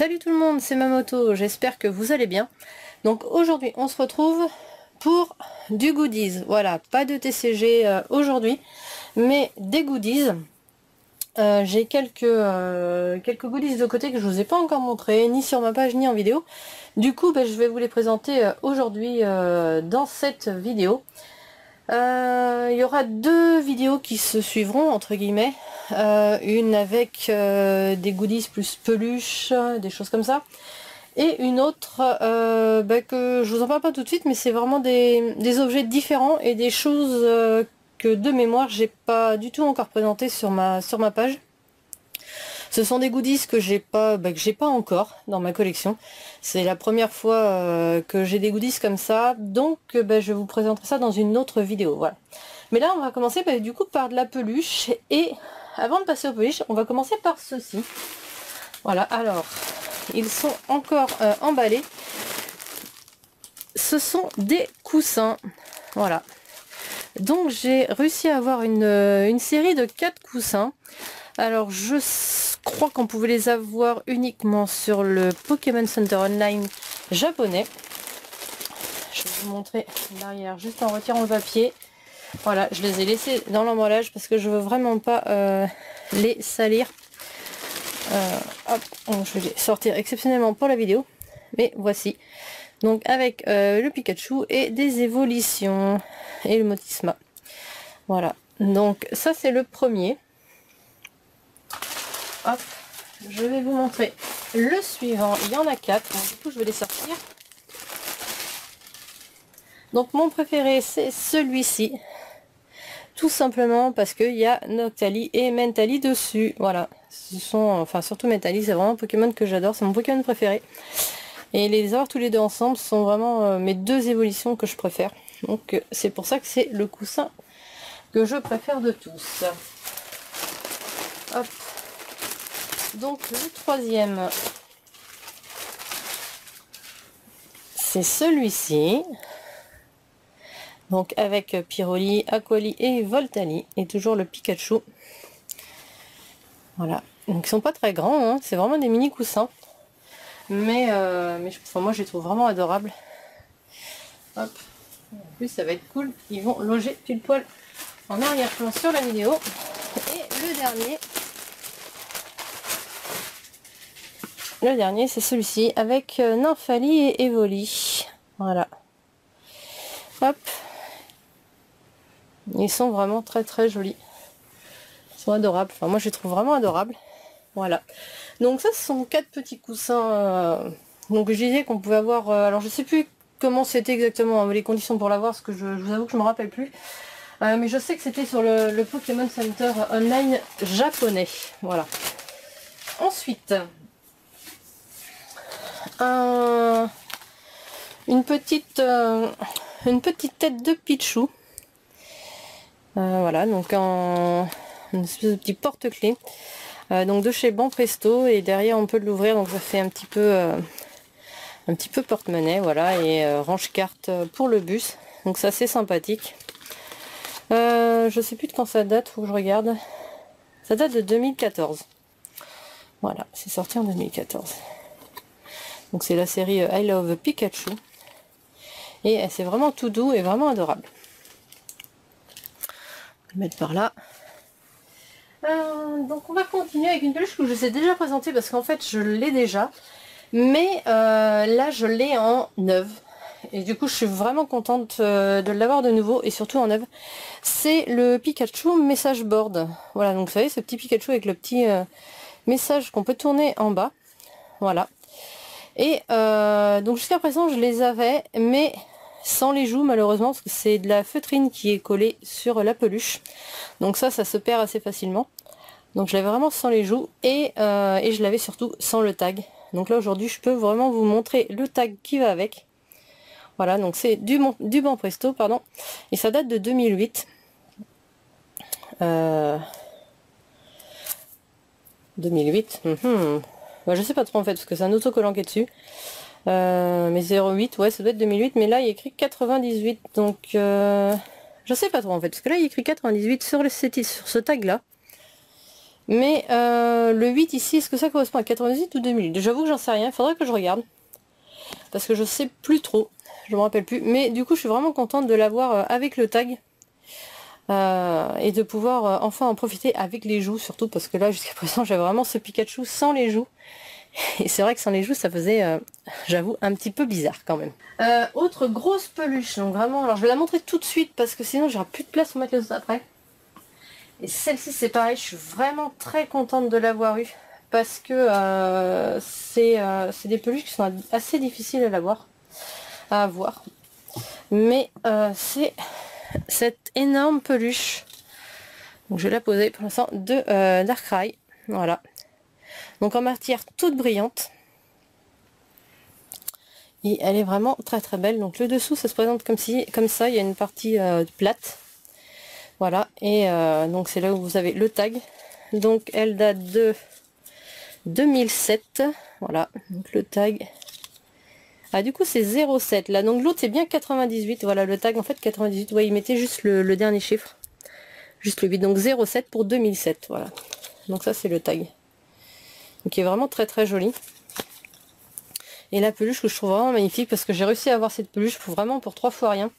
Salut tout le monde, c'est Mamoto, j'espère que vous allez bien. Donc aujourd'hui on se retrouve pour du goodies. Voilà, pas de TCG aujourd'hui, mais des goodies. J'ai quelques goodies de côté que je vous ai pas encore montré, ni sur ma page ni en vidéo. Du coup je vais vous les présenter aujourd'hui dans cette vidéo. Il y aura deux vidéos qui se suivront entre guillemets, une avec des goodies plus peluches, des choses comme ça, et une autre que je vous en parle pas tout de suite, mais c'est vraiment des objets différents et des choses que de mémoire j'ai pas du tout encore présenté sur ma page. Ce sont des goodies que j'ai pas encore dans ma collection. C'est la première fois que j'ai des goodies comme ça, donc je vous présenterai ça dans une autre vidéo. Voilà. Mais là on va commencer du coup par de la peluche, et avant de passer aux peluches, on va commencer par ceci. Voilà, alors ils sont encore emballés. Ce sont des coussins. Voilà. Donc j'ai réussi à avoir une série de 4 coussins. Alors je crois qu'on pouvait les avoir uniquement sur le Pokémon Center Online japonais. Je vais vous montrer l'arrière juste en retirant le papier. Voilà, je les ai laissés dans l'emballage parce que je veux vraiment pas les salir. Hop, je vais les sortir exceptionnellement pour la vidéo. Mais voici. Donc avec le Pikachu et des évolutions et le Motisma. Voilà, donc ça c'est le premier. Hop, je vais vous montrer le suivant. Il y en a 4, donc du coup je vais les sortir. Donc mon préféré c'est celui-ci, tout simplement parce qu'il y a Noctali et Mentali dessus. Voilà, ce sont, enfin surtout Mentali, c'est vraiment un Pokémon que j'adore, c'est mon Pokémon préféré. Et les avoir tous les deux ensemble sont vraiment mes deux évolutions que je préfère. Donc c'est pour ça que c'est le coussin que je préfère de tous. Hop. Donc le troisième, c'est celui-ci. Donc avec Pyroli, Aquali et Voltali, et toujours le Pikachu. Voilà. Donc ils sont pas très grands, hein. C'est vraiment des mini coussins. Mais moi je les trouve vraiment adorables. Hop. En plus ça va être cool. Ils vont loger pile poil en arrière-plan sur la vidéo. Et le dernier c'est celui-ci avec Nymphali et Evoli. Voilà. Hop. Ils sont vraiment très très jolis. Ils sont adorables. Enfin moi je les trouve vraiment adorables. Voilà. Donc ça ce sont 4 petits coussins. Donc je disais qu'on pouvait avoir. Alors je sais plus comment c'était exactement les conditions pour l'avoir, parce que je vous avoue que je me rappelle plus. Mais je sais que c'était sur le Pokémon Center Online japonais. Voilà. Ensuite, une petite tête de Pichu. Voilà, donc en une espèce de petit porte-clés. Donc de chez Banpresto, et derrière on peut l'ouvrir, donc ça fait un petit peu porte-monnaie, voilà, et range-carte pour le bus. Donc ça c'est sympathique. Je sais plus de quand ça date, faut que je regarde. Ça date de 2014. Voilà, c'est sorti en 2014. Donc c'est la série I Love Pikachu. Et c'est vraiment tout doux et vraiment adorable. On va le mettre par là. Donc on va continuer avec une peluche que je vous ai déjà présentée, parce qu'en fait je l'ai déjà. Mais là je l'ai en neuve. Et du coup je suis vraiment contente de l'avoir de nouveau, et surtout en neuve. C'est le Pikachu Message Board. Voilà, donc vous savez, ce petit Pikachu avec le petit message qu'on peut tourner en bas. Voilà. Et donc jusqu'à présent je les avais, mais sans les joues malheureusement, parce que c'est de la feutrine qui est collée sur la peluche. Donc ça se perd assez facilement. Donc je l'avais vraiment sans les joues, et je l'avais surtout sans le tag. Donc là aujourd'hui je peux vraiment vous montrer le tag qui va avec. Voilà, donc c'est du Banpresto, pardon, et ça date de 2008. 2008, bah, je sais pas trop en fait, parce que c'est un autocollant qui est dessus. Mais 08, ouais, ça doit être 2008, mais là il y a écrit 98, donc je sais pas trop en fait, parce que là il y a écrit 98 sur ce tag là. Mais le 8 ici, est-ce que ça correspond à 98 ou 2000? J'avoue que j'en sais rien, il faudrait que je regarde. Parce que je sais plus trop, je me rappelle plus. Mais du coup, je suis vraiment contente de l'avoir avec le tag. Et de pouvoir enfin en profiter avec les joues, surtout parce que là, jusqu'à présent, j'avais vraiment ce Pikachu sans les joues. Et c'est vrai que sans les joues, ça faisait, j'avoue, un petit peu bizarre quand même. Autre grosse peluche, donc vraiment, alors je vais la montrer tout de suite parce que sinon j'aurai plus de place pour mettre les autres après. Et celle-ci c'est pareil, je suis vraiment très contente de l'avoir eu parce que c'est des peluches qui sont assez difficiles à avoir. Mais c'est cette énorme peluche, donc je vais la poser pour l'instant, de Darkrai, voilà. Donc en matière toute brillante. Et elle est vraiment très très belle. Donc le dessous ça se présente comme ça, il y a une partie plate. Voilà, et donc c'est là où vous avez le tag. Donc elle date de 2007. Voilà, donc le tag. Ah du coup c'est 07 là, donc l'autre c'est bien 98. Voilà le tag en fait 98. Ouais, il mettait juste le dernier chiffre. Juste le 8, donc 07 pour 2007. Voilà. Donc ça c'est le tag. Donc il est vraiment très très joli. Et la peluche que je trouve vraiment magnifique parce que j'ai réussi à avoir cette peluche pour 3 fois rien.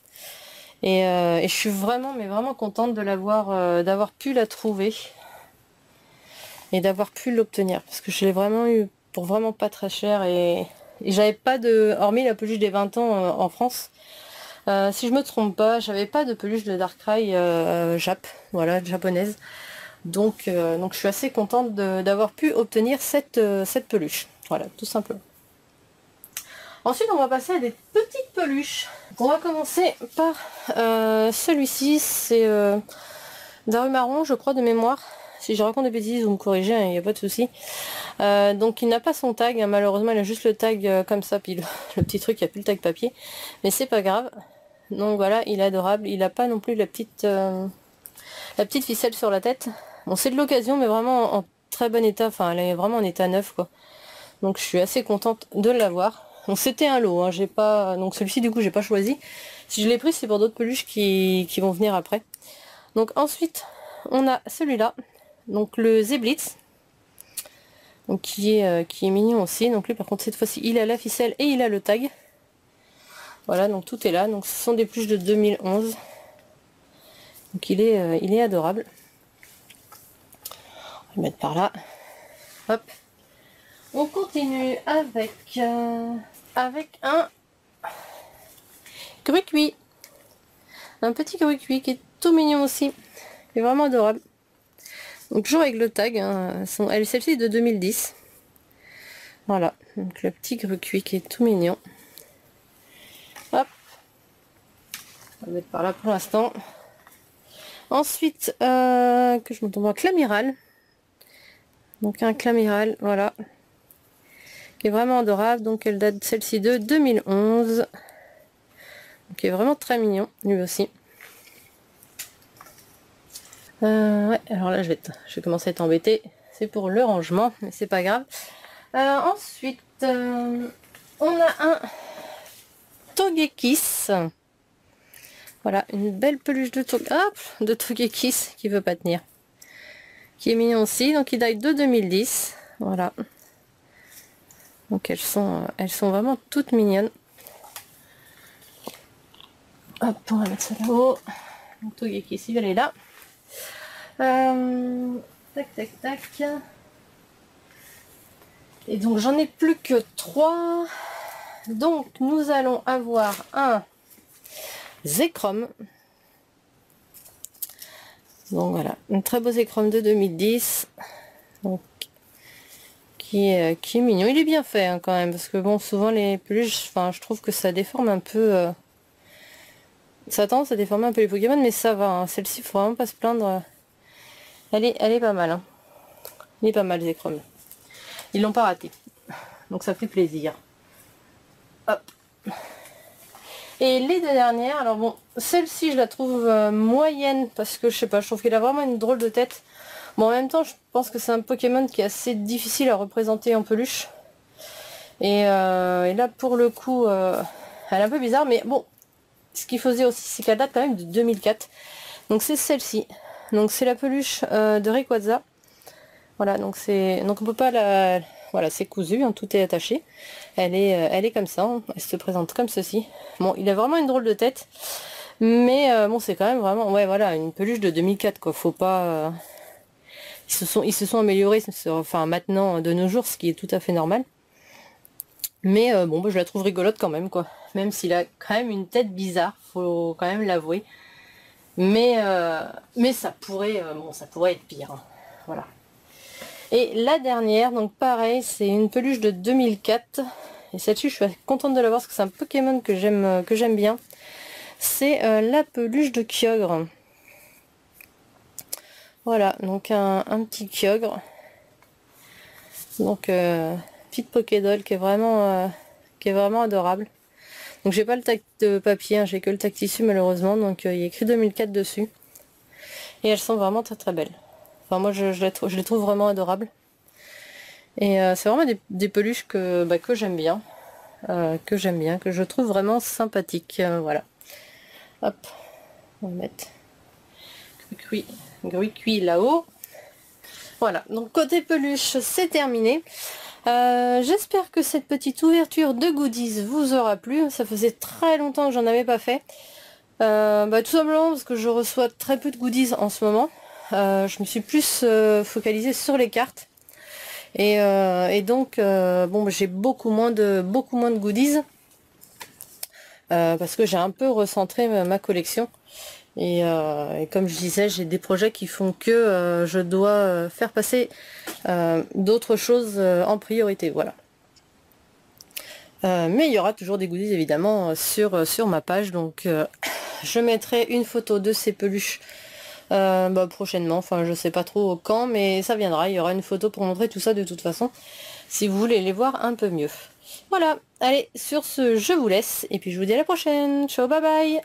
Et je suis vraiment mais vraiment contente de l'avoir, d'avoir pu la trouver et d'avoir pu l'obtenir parce que je l'ai vraiment eu pour vraiment pas très cher et j'avais pas de, hormis la peluche des 20 ans en France, si je me trompe pas, j'avais pas de peluche de Darkrai voilà, japonaise. Donc je suis assez contente d'avoir pu obtenir cette peluche. Voilà, tout simplement. Ensuite, on va passer à des petites peluches. On va commencer par celui-ci, c'est Darumaron, je crois, de mémoire. Si je raconte des bêtises, vous me corrigez, il n'y a pas de souci. Donc il n'a pas son tag, hein, malheureusement il a juste le tag comme ça, puis le petit truc, il n'y a plus le tag papier. Mais c'est pas grave. Donc voilà, il est adorable. Il n'a pas non plus la petite ficelle sur la tête. Bon, c'est de l'occasion, mais vraiment en très bon état. Enfin, elle est vraiment en état neuf, quoi. Donc je suis assez contente de l'avoir. Donc c'était un lot, hein, j'ai pas. Donc celui-ci du coup j'ai pas choisi. Si je l'ai pris c'est pour d'autres peluches qui vont venir après. Donc ensuite on a celui-là, donc le Zeblitz, donc qui est mignon aussi. Donc lui par contre cette fois-ci il a la ficelle et il a le tag. Voilà, donc tout est là. Donc ce sont des peluches de 2011. Donc il est adorable. On va le mettre par là. Hop. On continue avec un Grucuit. Un petit Grucuit qui est tout mignon aussi. Il est vraiment adorable. Donc toujours avec le tag. Hein, celle-ci est de 2010. Voilà. Donc le petit Grucuit qui est tout mignon. Hop. On va le mettre par là pour l'instant. Ensuite, que je me tombe un Clamiral. Donc un Clamiral, voilà. Qui est vraiment adorable. Donc elle date celle-ci de 2011. Qui est vraiment très mignon, lui aussi. Ouais, alors là je vais commencer à être embêtée. C'est pour le rangement, mais c'est pas grave. Ensuite, on a un Togekiss. Voilà, une belle peluche de Togekiss qui veut pas tenir. Qui est mignon aussi, donc il date de 2010. Voilà. Donc elles sont vraiment toutes mignonnes. Hop, on va mettre ça là-haut. Donc Togekiss, il est là. Tac, tac, tac. Et donc j'en ai plus que 3. Donc nous allons avoir un Zekrom. Donc voilà, un très beau Zekrom de 2010. Donc qui est mignon. Il est bien fait hein, quand même, parce que bon, souvent les peluches, enfin je trouve que ça déforme un peu. Ça a tendance à déformer un peu les Pokémon, mais ça va. Hein. Celle-ci, faut vraiment pas se plaindre. Elle est pas mal. Hein. Il est pas mal, Zekrom. Ils l'ont pas raté. Donc ça fait plaisir. Hop. Et les deux dernières, alors bon, celle-ci je la trouve moyenne parce que je sais pas, je trouve qu'elle a vraiment une drôle de tête. Bon, en même temps, je pense que c'est un Pokémon qui est assez difficile à représenter en peluche. Et là, pour le coup, elle est un peu bizarre, mais bon, ce qu'il faut dire aussi, c'est qu'elle date quand même de 2004. Donc c'est celle-ci. Donc c'est la peluche de Rayquaza. Voilà, donc on peut pas la... Voilà, c'est cousu, hein, tout est attaché. Elle est comme ça, hein, elle se présente comme ceci. Bon, il a vraiment une drôle de tête. Mais bon, c'est quand même vraiment... Ouais, voilà, une peluche de 2004, quoi. Faut pas... Ils se sont améliorés, enfin, maintenant, de nos jours, ce qui est tout à fait normal. Mais bon, bah, je la trouve rigolote quand même, quoi. Même s'il a quand même une tête bizarre, faut quand même l'avouer. Mais ça pourrait, bon, ça pourrait être pire. Hein. Voilà. Et la dernière, donc pareil, c'est une peluche de 2004. Et celle-ci, je suis contente de l'avoir parce que c'est un Pokémon que j'aime bien. C'est la peluche de Kyogre. Voilà, donc un petit Kyogre. Donc petite Pokédoll qui est vraiment adorable. Donc j'ai pas le tac de papier, hein, j'ai que le tac tissu malheureusement. Donc il y a écrit 2004 dessus. Et elles sont vraiment très très belles. Enfin moi je les trouve vraiment adorables. Et c'est vraiment des peluches que j'aime bien. Que je trouve vraiment sympathiques. Voilà. Hop, on va mettre Gruicui là-haut. Voilà, donc côté peluche, c'est terminé. J'espère que cette petite ouverture de goodies vous aura plu. Ça faisait très longtemps que j'en avais pas fait. Tout simplement parce que je reçois très peu de goodies en ce moment. Je me suis plus focalisée sur les cartes. Et donc, bon, j'ai beaucoup moins de goodies. Parce que j'ai un peu recentré ma collection. Et comme je disais, j'ai des projets qui font que je dois faire passer d'autres choses en priorité. Voilà. Mais il y aura toujours des goodies évidemment sur ma page. Donc je mettrai une photo de ces peluches prochainement. Enfin je sais pas trop quand, mais ça viendra. Il y aura une photo pour montrer tout ça de toute façon. Si vous voulez les voir un peu mieux. Voilà, allez, sur ce, je vous laisse. Et puis je vous dis à la prochaine. Ciao, bye bye.